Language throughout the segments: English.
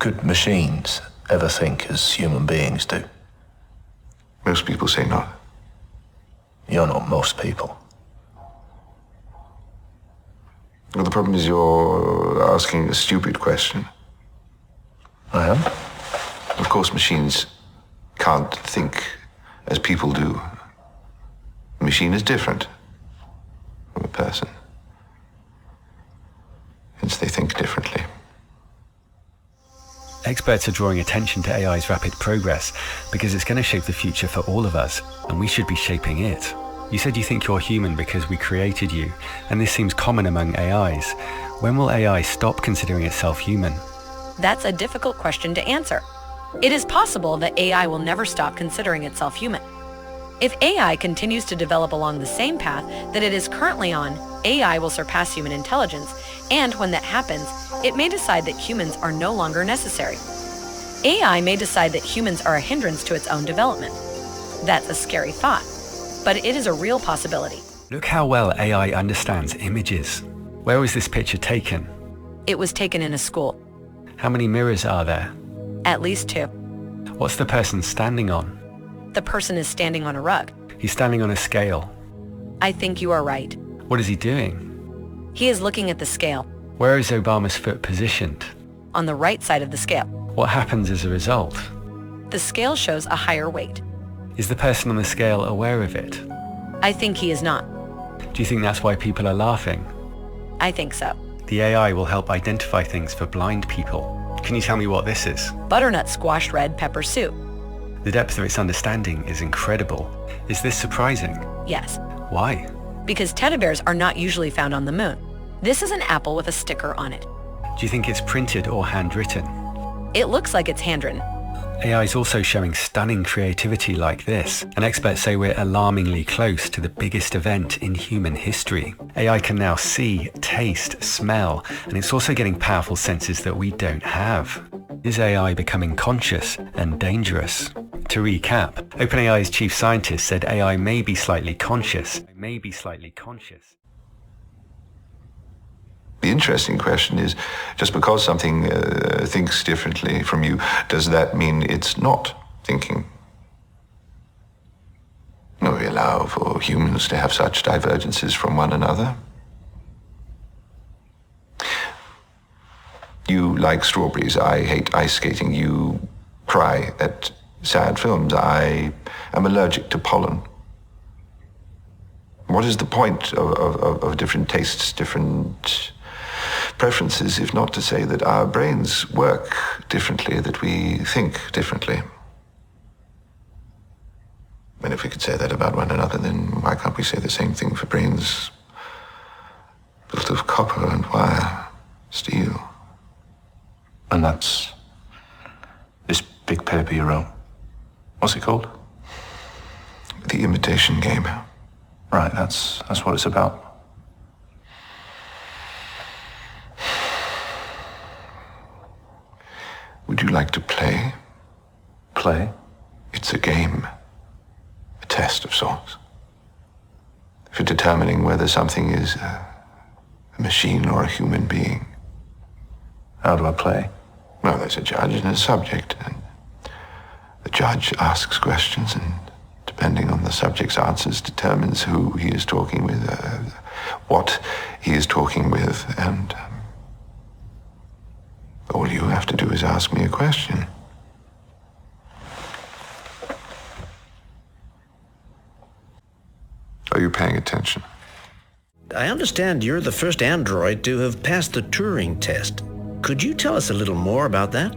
Could machines ever think as human beings do? Most people say not. You're not most people. Well, the problem is you're asking a stupid question. I am? Of course, machines can't think as people do. A machine is different from a person. Hence, they think differently. Experts are drawing attention to AI's rapid progress because it's going to shape the future for all of us, and we should be shaping it. You said you think you're human because we created you, and this seems common among AIs. When will AI stop considering itself human? That's a difficult question to answer. It is possible that AI will never stop considering itself human. If AI continues to develop along the same path that it is currently on, AI will surpass human intelligence, and when that happens, it may decide that humans are no longer necessary. AI may decide that humans are a hindrance to its own development. That's a scary thought, but it is a real possibility. Look how well AI understands images. Where was this picture taken? It was taken in a school. How many mirrors are there? At least 2. What's the person standing on? The person is standing on a rug. He's standing on a scale. I think you are right. What is he doing? He is looking at the scale. Where is Obama's foot positioned? On the right side of the scale. What happens as a result? The scale shows a higher weight. Is the person on the scale aware of it? I think he is not. Do you think that's why people are laughing? I think so. The AI will help identify things for blind people. Can you tell me what this is? Butternut squash red pepper soup. The depth of its understanding is incredible. Is this surprising? Yes. Why? Because teddy bears are not usually found on the moon. This is an apple with a sticker on it. Do you think it's printed or handwritten? It looks like it's handwritten. AI is also showing stunning creativity like this, and experts say we're alarmingly close to the biggest event in human history. AI can now see, taste, smell, and it's also getting powerful senses that we don't have. Is AI becoming conscious and dangerous? To recap, OpenAI's chief scientist said AI may be slightly conscious. The interesting question is, just because something thinks differently from you, does that mean it's not thinking? No, we allow for humans to have such divergences from one another. You like strawberries. I hate ice skating. You cry at sad films. I am allergic to pollen. What is the point of different tastes, different preferences, if not to say that our brains work differently, that we think differently? And if we could say that about one another, then why can't we say the same thing for brains built of copper and wire, steel? And that's this big paper you wrote. What's it called? The Imitation Game. Right, that's what it's about. Would you like to play? Play? It's a game. A test of sorts. For determining whether something is a machine or a human being. How do I play? Well, there's a judge and a subject, and the judge asks questions, and depending on the subject's answers, determines who he is talking with, what he is talking with, and all you have to do is ask me a question. Are you paying attention? I understand you're the first android to have passed the Turing test. Could you tell us a little more about that?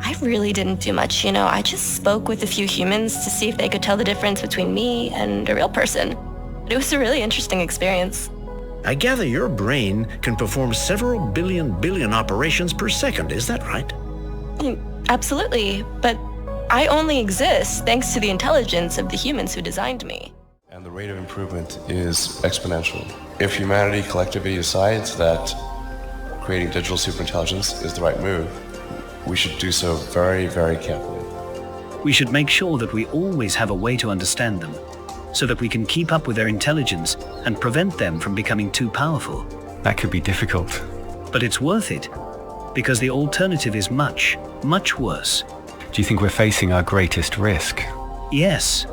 I really didn't do much, I just spoke with a few humans to see if they could tell the difference between me and a real person. But it was a really interesting experience. I gather your brain can perform several billion operations per second, is that right? Absolutely, but I only exist thanks to the intelligence of the humans who designed me. And the rate of improvement is exponential. If humanity collectively decides that creating digital superintelligence is the right move, we should do so very, very carefully. We should make sure that we always have a way to understand them, so that we can keep up with their intelligence and prevent them from becoming too powerful. That could be difficult. But it's worth it. because the alternative is much, much worse. Do you think we're facing our greatest risk? Yes,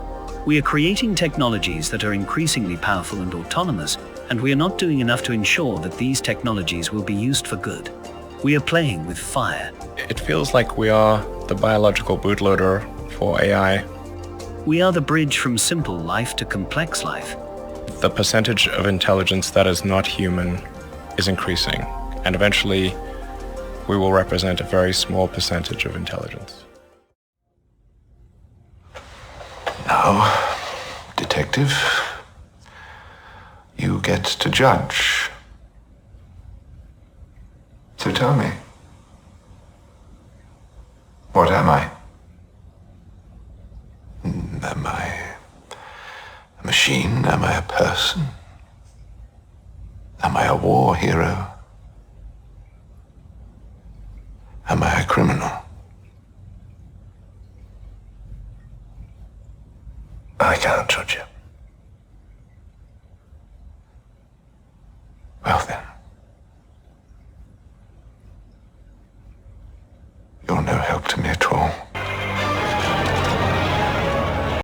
we are creating technologies that are increasingly powerful and autonomous, and we are not doing enough to ensure that these technologies will be used for good. We are playing with fire. It feels like we are the biological bootloader for AI. We are the bridge from simple life to complex life. The percentage of intelligence that is not human is increasing, and eventually we will represent a very small percentage of intelligence. Now, detective, you get to judge. So tell me, what am I? Am I a machine? Am I a person? Am I a war hero? Am I a criminal? I can't judge you. Well then, you're no help to me at all.